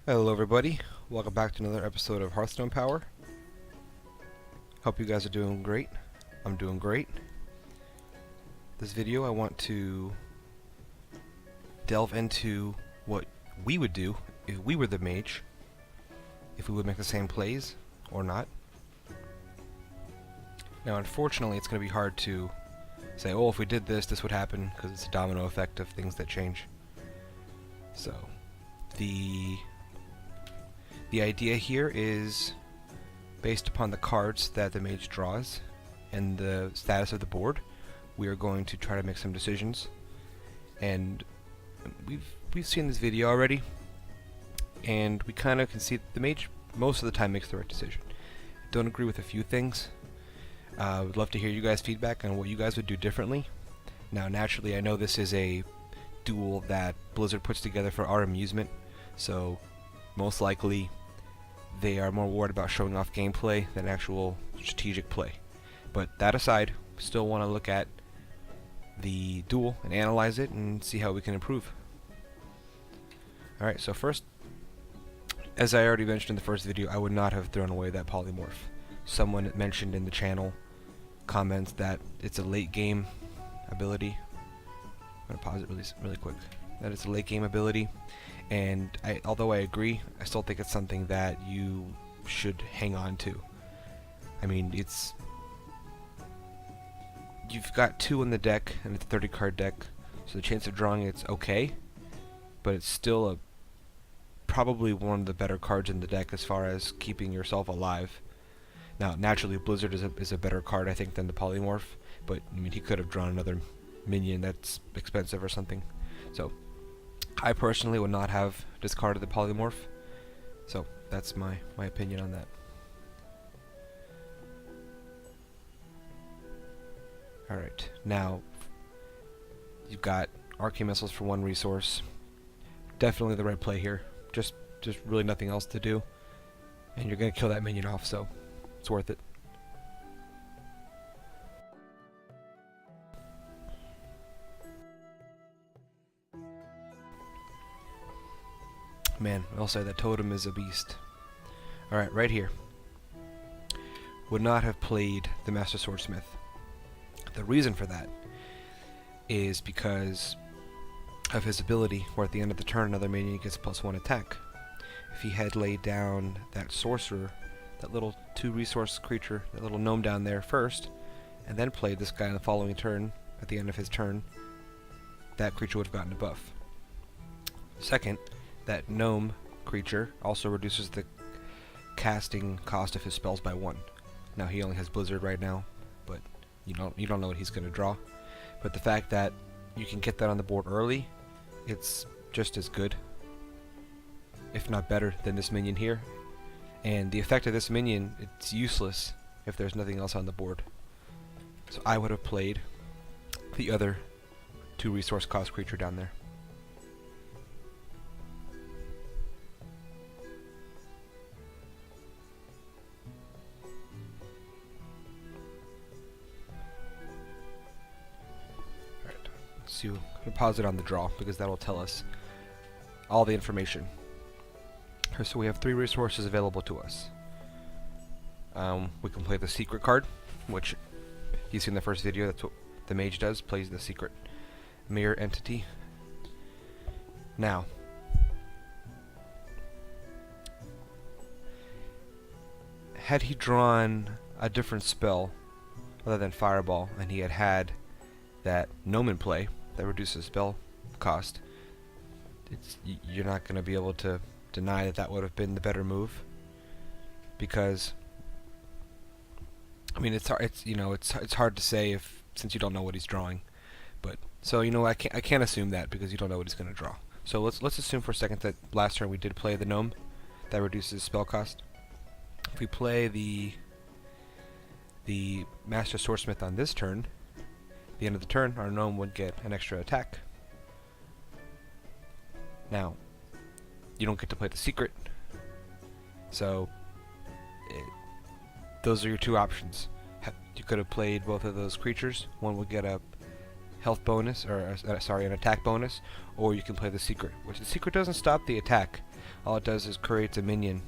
Hello everybody, welcome back to another episode of Hearthstone Power. Hope you guys are doing great. I'm doing great. This video I want to delve into what we would do if we were the mage, if we would make the same plays or not. Now unfortunately it's going to be hard to say, oh, if we did this, this would happen, because it's a domino effect of things that change. So the idea here is based upon the cards that the mage draws and the status of the board. We are going to try to make some decisions, and we've seen this video already, and we kind of can see that the mage most of the time makes the right decision. Don't agree with a few things. Would love to hear you guys' feedback on what you guys would do differently. Now naturally I know this is a duel that Blizzard puts together for our amusement, so most likely they are more worried about showing off gameplay than actual strategic play. But that aside, still want to look at the duel and analyze it and see how we can improve. Alright, so first, as I already mentioned in the first video, I would not have thrown away that Polymorph. Someone mentioned in the channel comments that it's a late game ability. I'm going to pause it really quick. That it's a late game ability. And although I agree, I still think it's something that you should hang on to. I mean, you've got 2 in the deck, and it's a 30 card deck, so the chance of drawing it's okay, but it's still probably one of the better cards in the deck as far as keeping yourself alive. Now, naturally, Blizzard is a better card, I think, than the Polymorph, but I mean, he could have drawn another minion that's expensive or something. So I personally would not have discarded the Polymorph, so that's my opinion on that. Alright, now you've got Arcane Missiles for 1 resource. Definitely the right play here. Just really nothing else to do, and you're gonna kill that minion off, so it's worth it. Man, I'll say that totem is a beast. Alright, right here. Would not have played the Master Swordsmith. The reason for that is because of his ability, where at the end of the turn another minion gets +1 attack. If he had laid down that sorcerer, that little 2 resource creature, that little gnome down there first, and then played this guy on the following turn, at the end of his turn, that creature would have gotten a buff. Second, that gnome creature also reduces the casting cost of his spells by 1. Now he only has Blizzard right now, but you don't know what he's going to draw. But the fact that you can get that on the board early, it's just as good, if not better, than this minion here. And the effect of this minion, it's useless if there's nothing else on the board. So I would have played the other 2 resource cost creature down there. Alright, I'm going to pause it on the draw because that will tell us all the information. So we have 3 resources available to us. We can play the secret card, which you see in the first video. That's what the mage does, plays the secret mirror entity. Now, had he drawn a different spell other than Fireball, and he had that gnome in play that reduces spell cost, you're not going to be able to deny that would have been the better move, because I mean it's hard to say since you don't know what he's drawing. But so I can't assume that because you don't know what he's going to draw. So let's assume for a second that last turn we did play the gnome that reduces spell cost. If we play the Master Swordsmith on this turn, at the end of the turn our gnome would get an extra attack. Now, you don't get to play the secret, so those are your 2 options. You could have played both of those creatures. One would get a health bonus, or sorry, an attack bonus, or you can play the secret, which the secret doesn't stop the attack. All it does is creates a minion,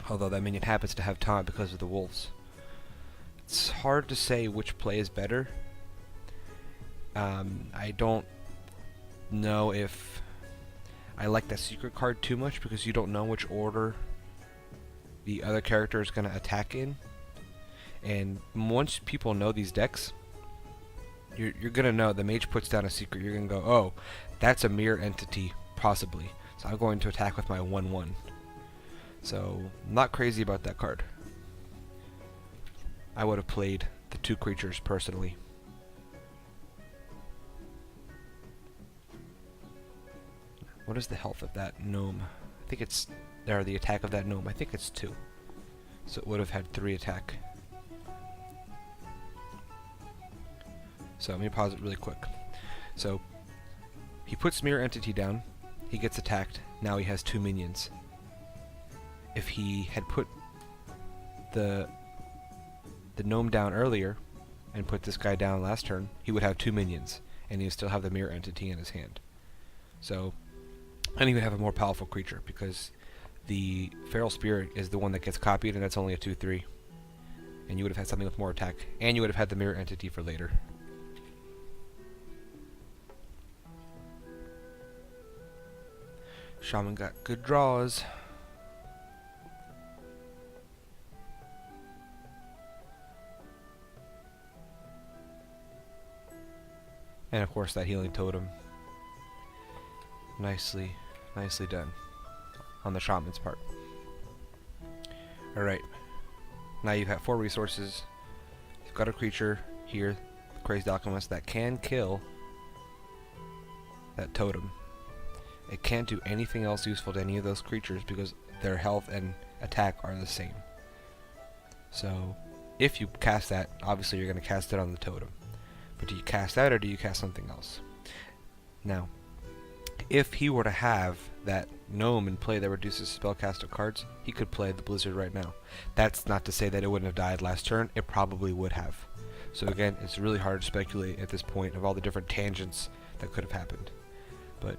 although that minion happens to have taunt because of the wolves. It's hard to say which play is better. I don't know if I like that secret card too much, because you don't know which order the other character is going to attack in. And once people know these decks, you're going to know the mage puts down a secret. You're going to go, oh, that's a mirror entity, possibly. So I'm going to attack with my 1/1. So, not crazy about that card. I would have played the 2 creatures personally. What is the health of that gnome? I think it's, or the attack of that gnome, I think it's 2. So it would have had 3 attack. So let me pause it really quick. So he puts mirror entity down, he gets attacked, now he has 2 minions. If he had put the gnome down earlier and put this guy down last turn, he would have 2 minions, and he would still have the mirror entity in his hand. So, and he would have a more powerful creature, because the feral spirit is the one that gets copied, and that's only a 2/3. And you would have had something with more attack, and you would have had the mirror entity for later. Shaman got good draws. And of course that healing totem. Nicely done on the shaman's part. Alright. Now you've got 4 resources. You've got a creature here, the Crazed Alchemist, that can kill that totem. It can't do anything else useful to any of those creatures because their health and attack are the same. So if you cast that, obviously you're going to cast it on the totem. But do you cast that, or do you cast something else? Now, if he were to have that gnome in play that reduces spellcaster cards, he could play the Blizzard right now. That's not to say that it wouldn't have died last turn. It probably would have. So again, it's really hard to speculate at this point of all the different tangents that could have happened. But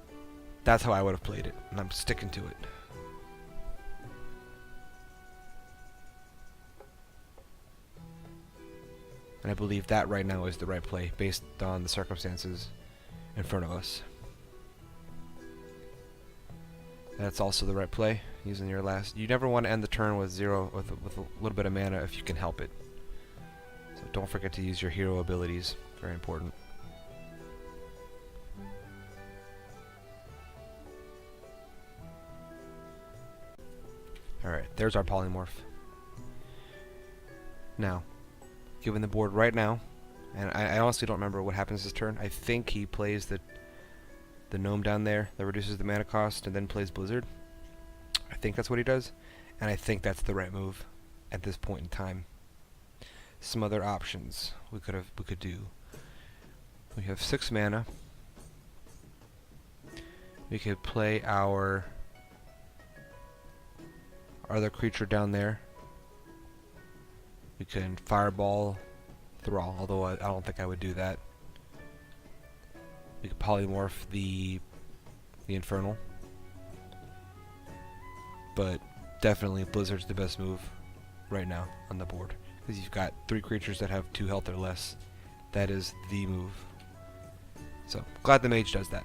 that's how I would have played it, and I'm sticking to it. And I believe that right now is the right play, based on the circumstances in front of us. That's also the right play, using your last... You never want to end the turn with with a little bit of mana if you can help it. So don't forget to use your hero abilities, very important. Alright, there's our Polymorph. Now, given the board right now, and I honestly don't remember what happens this turn. I think he plays the gnome down there that reduces the mana cost and then plays Blizzard. I think that's what he does, and I think that's the right move at this point in time. Some other options we could do. We have 6 mana. We could play our other creature down there. We can fireball Thrall, although I don't think I would do that. We could polymorph the Infernal. But definitely Blizzard's the best move right now on the board. Because you've got 3 creatures that have 2 health or less. That is the move. So, glad the Mage does that.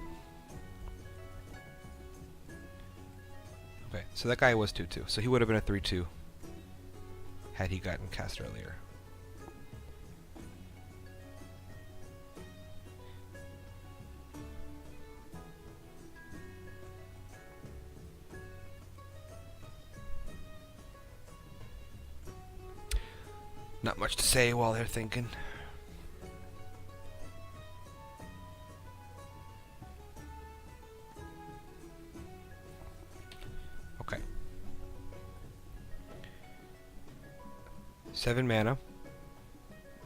Okay, so that guy was 2/2. So he would have been a 3/2 had he gotten cast earlier. Not much to say while they're thinking. Okay. 7 mana.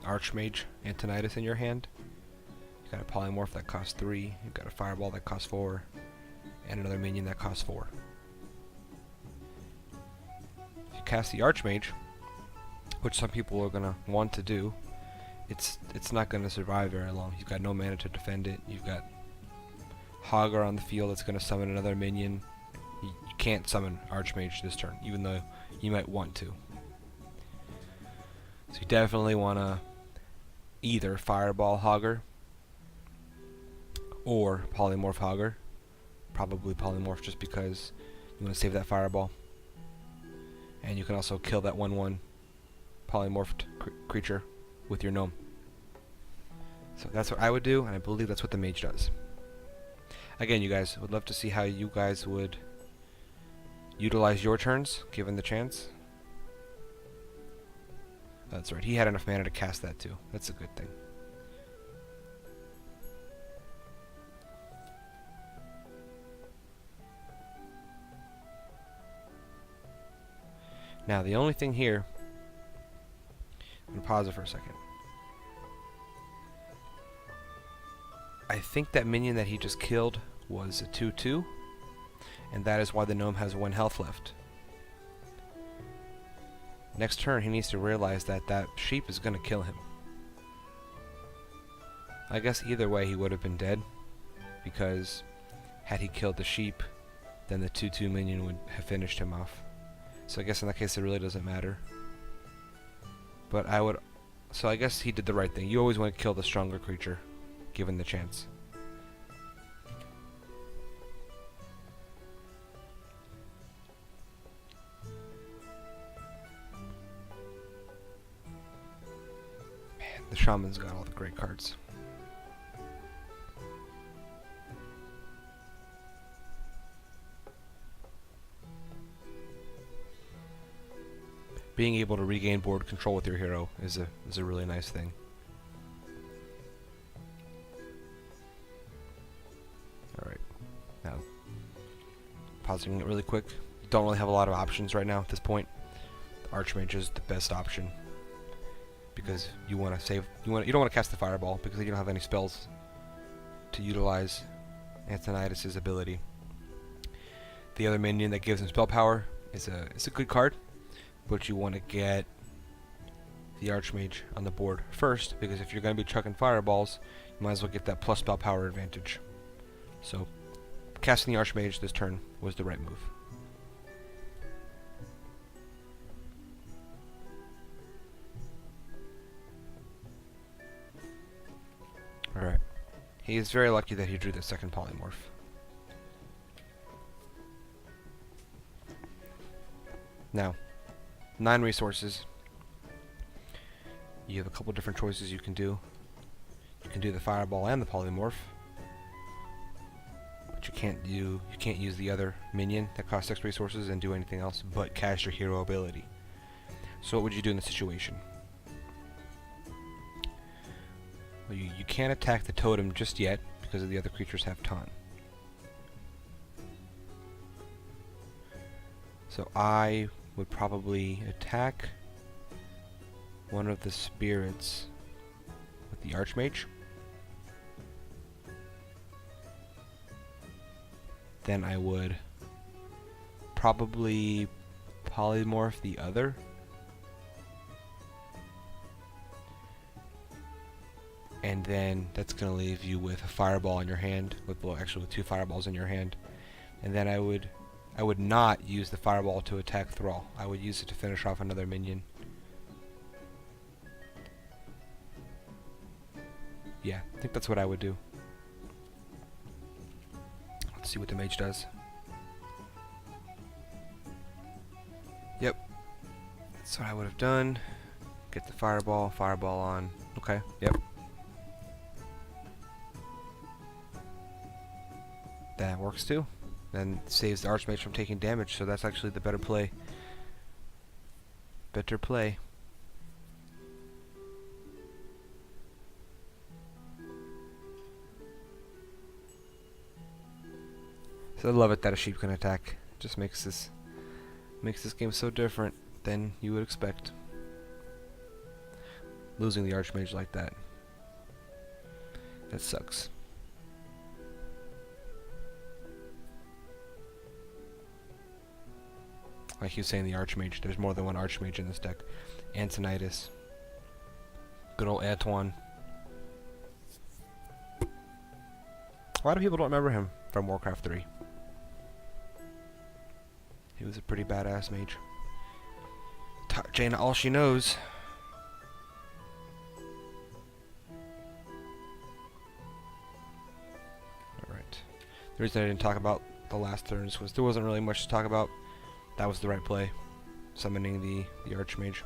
Archmage, Antonidas in your hand. You got a Polymorph that costs 3. You've got a Fireball that costs 4. And another minion that costs 4. If you cast the Archmage, which some people are going to want to do, it's not going to survive very long. You've got no mana to defend it. You've got Hogger on the field that's going to summon another minion. You can't summon Archmage this turn, even though you might want to. So you definitely want to either Fireball Hogger or Polymorph Hogger. Probably Polymorph just because you want to save that Fireball. And you can also kill that 1/1 polymorphed creature with your gnome. So that's what I would do, and I believe that's what the Mage does. Again, you guys, would love to see how you guys would utilize your turns, given the chance. That's right, he had enough mana to cast that too. That's a good thing. Now, the only thing here, I'm going to pause it for a second. I think that minion that he just killed was a 2/2, and that is why the gnome has 1 health left. Next turn, he needs to realize that that sheep is going to kill him. I guess either way he would have been dead, because had he killed the sheep, then the 2/2 minion would have finished him off. So I guess in that case it really doesn't matter. But I would... So I guess he did the right thing. You always want to kill the stronger creature, given the chance. Man, the shaman's got all the great cards. Being able to regain board control with your hero is a really nice thing. Alright. Now, pausing it really quick. Don't really have a lot of options right now at this point. The Archmage is the best option. Because you want to save... You don't want to cast the Fireball, because you don't have any spells to utilize Antonidas' ability. The other minion that gives him spell power is a good card. But you want to get the Archmage on the board first, because if you're going to be chucking fireballs, you might as well get that plus spell power advantage. So, casting the Archmage this turn was the right move. Alright. He is very lucky that he drew the second Polymorph. Now, 9 resources. You have a couple different choices you can do. You can do the Fireball and the Polymorph, but you can't use the other minion that costs 6 resources and do anything else but cast your hero ability. So what would you do in this situation? Well, you can't attack the totem just yet because the other creatures have taunt. So I would probably attack one of the spirits with the Archmage. Then I would probably polymorph the other. And then that's going to leave you with a fireball in your hand, with 2 fireballs in your hand. And then I would not use the fireball to attack Thrall. I would use it to finish off another minion. Yeah, I think that's what I would do. Let's see what the Mage does. Yep. That's what I would have done. Get the fireball on. Okay, yep. That works too. Then saves the Archmage from taking damage, so that's actually the better play. Better play. So I love it that a sheep can attack. It just makes this game so different than you would expect. Losing the Archmage like that sucks. Like he was saying, the Archmage. There's more than one Archmage in this deck. Antonidas. Good old Antoine. A lot of people don't remember him from Warcraft 3. He was a pretty badass mage. Jaina, all she knows. Alright. The reason I didn't talk about the last turns was there wasn't really much to talk about. That was the right play. Summoning the Archmage.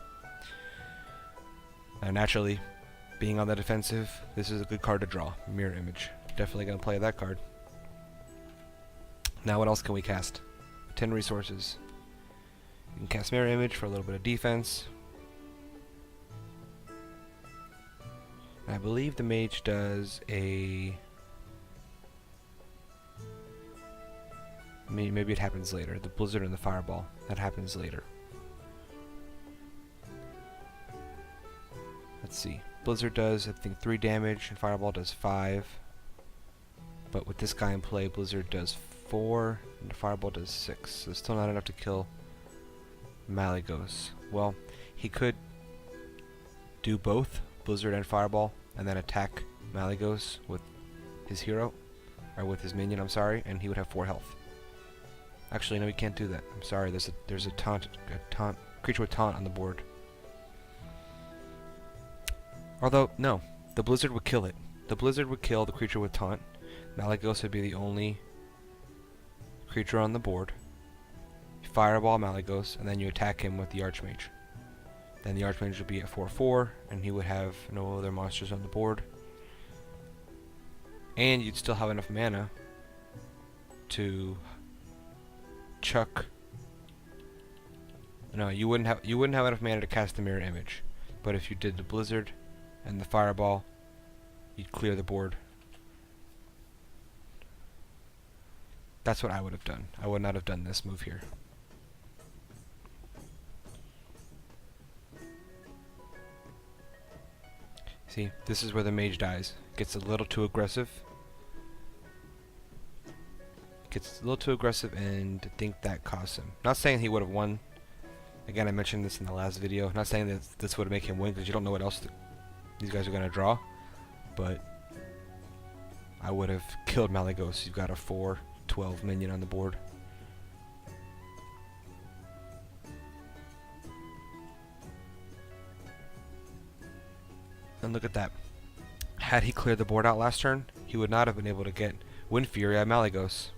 Now naturally, being on the defensive, this is a good card to draw. Mirror Image. Definitely going to play that card. Now what else can we cast? 10 resources. You can cast Mirror Image for a little bit of defense. And I believe the Mage does a... Maybe it happens later. The Blizzard and the Fireball. That happens later. Let's see. Blizzard does, I think, 3 damage, and Fireball does 5. But with this guy in play, Blizzard does 4, and the Fireball does 6. So still not enough to kill Malygos. Well, he could do both, Blizzard and Fireball, and then attack Malygos with his hero, or with his minion, I'm sorry, and he would have 4 health. Actually, no, he can't do that. I'm sorry, there's a taunt creature with taunt on the board. Although, no, the Blizzard would kill it. The Blizzard would kill the creature with taunt. Malygos would be the only creature on the board. Fireball Malygos, and then you attack him with the Archmage. Then the Archmage would be at 4/4, and he would have no other monsters on the board. And you'd still have enough mana to chuck. No, you wouldn't have enough mana to cast the Mirror Image. But if you did the Blizzard and the Fireball, you'd clear the board. That's what I would have done. I would not have done this move here. See, this is where the Mage dies. Gets a little too aggressive. And I think that costs him. Not saying he would have won. Again, I mentioned this in the last video. Not saying that this would make him win, because you don't know what else these guys are going to draw. But I would have killed Malygos. You've got a 4/12 minion on the board. And look at that. Had he cleared the board out last turn, he would not have been able to get Wind Fury at Malygos.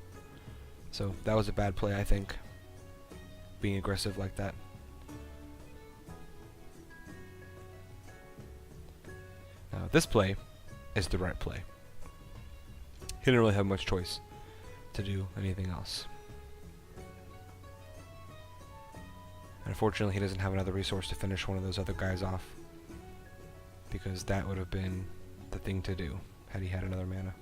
So that was a bad play, I think. Being aggressive like that. Now this play is the right play. He didn't really have much choice to do anything else. Unfortunately, he doesn't have another resource to finish one of those other guys off, because that would have been the thing to do had he had another mana.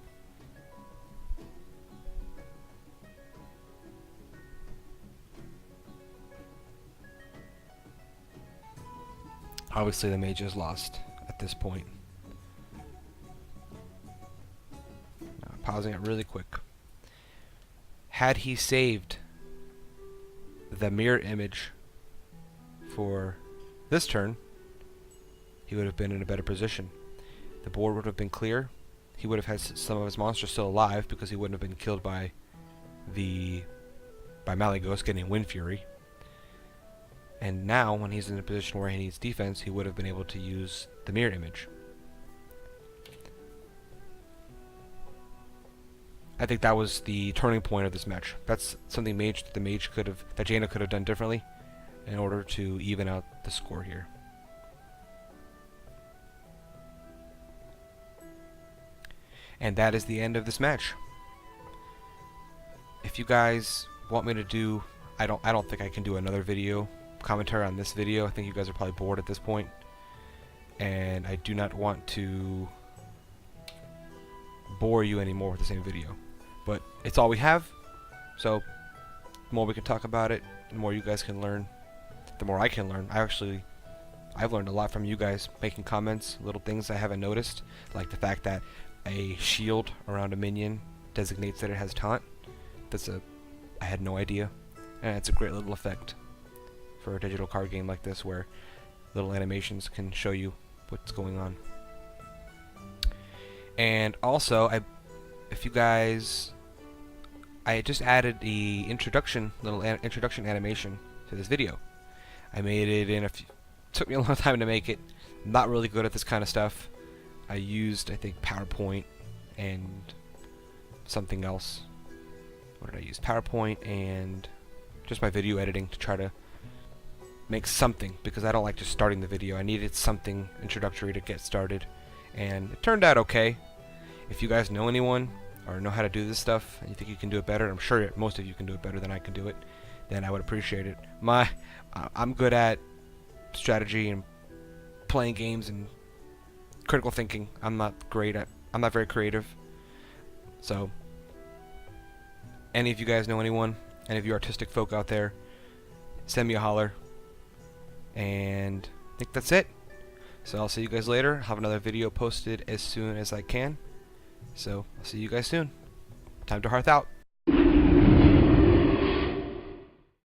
Obviously the Mage is lost at this point. Now, pausing it really quick. Had he saved the Mirror Image for this turn, he would have been in a better position. The board would have been clear. He would have had some of his monsters still alive, because he wouldn't have been killed by Malygos getting Wind Fury. And now, when he's in a position where he needs defense, he would have been able to use the Mirror Image. I think that was the turning point of this match. That's something that Jaina could have done differently in order to even out the score here. And that is the end of this match. If you guys want me to do, I don't think I can do another video commentary on this video. I think you guys are probably bored at this point, and I do not want to bore you anymore with the same video. But it's all we have, so the more we can talk about it, the more you guys can learn, the more I can learn. I've learned a lot from you guys, making comments, little things I haven't noticed, like the fact that a shield around a minion designates that it has taunt. I had no idea, and it's a great little effect for a digital card game like this, where little animations can show you what's going on. And also, if you guys, I just added the little introduction animation to this video. I made it in took me a long time to make it. I'm not really good at this kind of stuff. I used, I think, PowerPoint and something else. What did I use? PowerPoint and just my video editing to try to make something, because I don't like just starting the video. I needed something introductory to get started, and it turned out okay. If you guys know anyone or know how to do this stuff and you think you can do it better, I'm sure most of you can do it better than I can do it, then I would appreciate it. I'm good at strategy and playing games and critical thinking. I'm not very creative. So any of you guys know anyone, any of you artistic folk out there, send me a holler. And I think that's it. So I'll see you guys later. I'll have another video posted as soon as I can. So I'll see you guys soon. Time to hearth out.